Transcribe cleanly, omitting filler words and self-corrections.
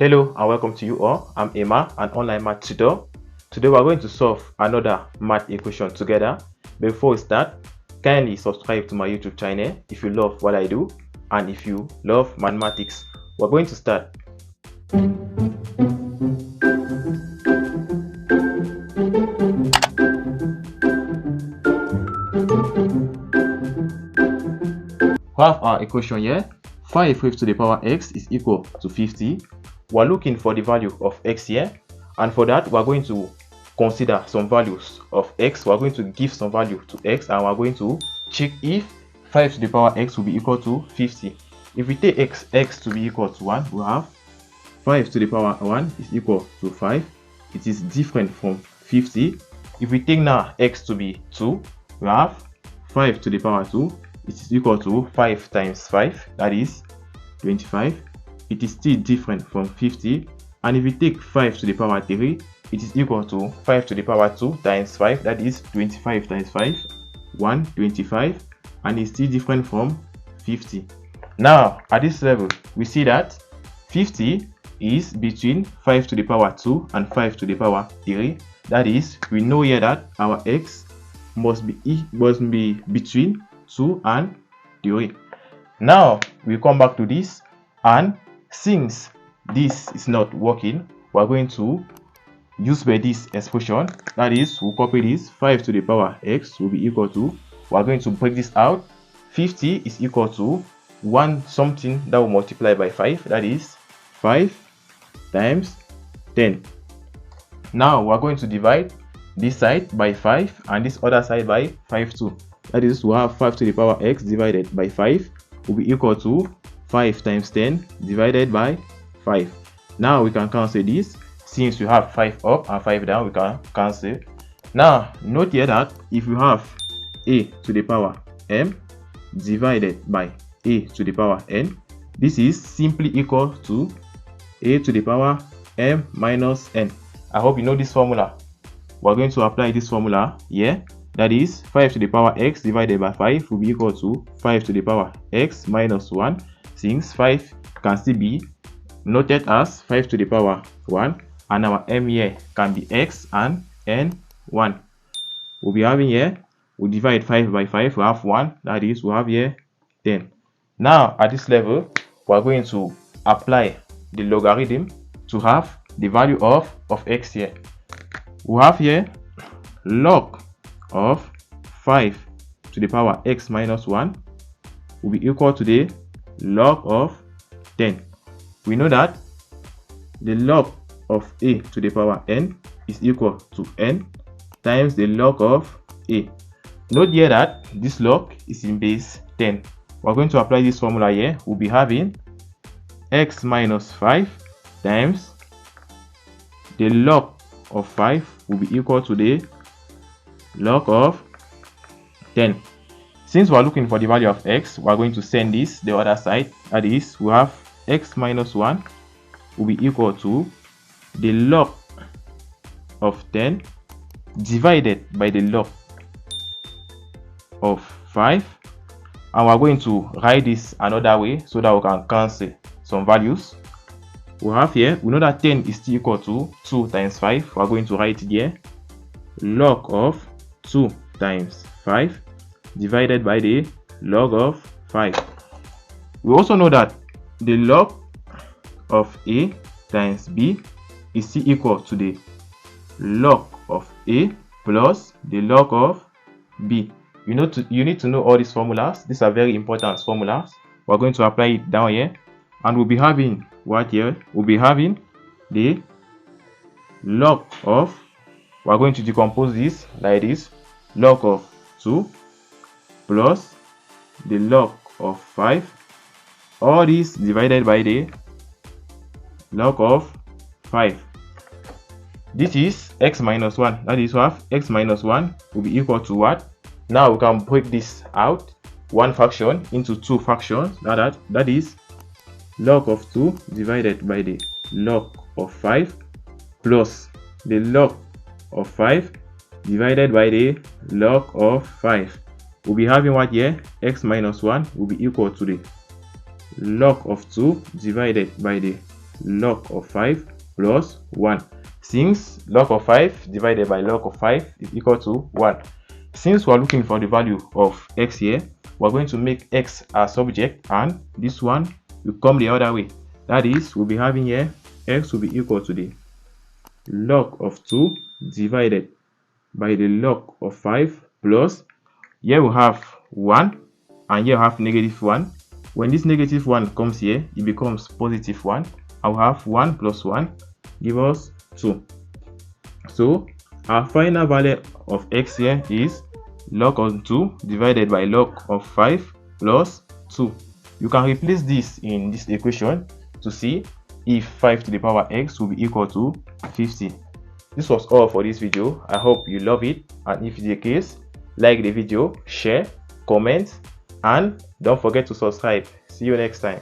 Hello and welcome to you all. I'm Emma, an online math tutor. Today we are going to solve another math equation together. Before we start, kindly subscribe to my YouTube channel if you love what I do and if you love mathematics. We're going to start. We have our equation here. 5 raised to the power x is equal to 50. We're looking for the value of x here, and for that we're going to consider some values of x. We're going to give some value to x and we're going to check if 5 to the power x will be equal to 50. If we take x to be equal to 1, we have 5 to the power 1 is equal to 5. It is different from 50. If we take now x to be 2, we have 5 to the power 2. It is equal to 5 times 5, that is 25. It is still different from 50. And if we take 5 to the power 3, it is equal to 5 to the power 2 times 5, that is 25 times 5, 125, and it's still different from 50. Now, at this level, we see that 50 is between 5 to the power 2 and 5 to the power 3. That is, we know here that our x must be between 2 and 3. Now, we come back to this, and since this is not working, we're going to use by this expression. That is, we'll copy this. 5 to the power x will be equal to, we're going to break this out. 50 is equal to 1 something that will multiply by 5, that is 5 times 10. Now we're going to divide this side by 5 and this other side by 5 too. That is, we have 5 to the power x divided by 5 will be equal to 5 times 10 divided by 5. Now we can cancel this. Since we have 5 up and 5 down, we can cancel. Now note here that if you have a to the power m divided by a to the power n, this is simply equal to a to the power m minus n. I hope you know this formula. We're going to apply this formula here. That is, 5 to the power x divided by 5 will be equal to 5 to the power x minus 1. Since 5 can still be noted as 5 to the power 1, and our m here can be x and n 1. We'll be having here, we divide 5 by 5, we have 1, that is, we have here 10. Now at this level, we're going to apply the logarithm to have the value of x here. We have here log of 5 to the power x minus 1 will be equal to the log of 10. We know that the log of a to the power n is equal to n times the log of a. Note here that this log is in base 10. We're going to apply this formula here. We'll be having x minus 5 times the log of 5 will be equal to the log of 10. Since we're looking for the value of x, we're going to send this the other side. That is, we have x minus 1 will be equal to the log of 10 divided by the log of 5. And we're going to write this another way so that we can cancel some values. We have here, we know that 10 is still equal to 2 times 5. We're going to write it here. Log of 2 times 5 divided by the log of 5. We also know that the log of a times b is still equal to the log of a plus the log of b. You need to know all these formulas. These are very important formulas. We're going to apply it down here, and we'll be having what here? We'll be having the log of, we're going to decompose this like this, log of 2 plus the log of 5, all this divided by the log of 5. This is x minus 1. That is, we have x minus 1 will be equal to what? Now we can break this out, one fraction into two fractions. That is log of 2 divided by the log of 5 plus the log of 5 divided by the log of 5. We'll be having what here? X minus 1 will be equal to the log of 2 divided by the log of 5 plus 1. Since log of 5 divided by log of 5 is equal to 1. Since we are looking for the value of x here, we are going to make x our subject, and this one will come the other way. That is, we'll be having here x will be equal to the log of 2 divided by the log of 5 plus, here we have 1 and here we have negative 1. When this negative 1 comes here, it becomes positive 1. I'll have 1 plus 1 give us 2. So our final value of x here is log of 2 divided by log of 5 plus 2. You can replace this in this equation to see if 5 to the power x will be equal to 50. This was all for this video. I hope you love it, and if it's the case, like the video, share, comment, and don't forget to subscribe. See you next time.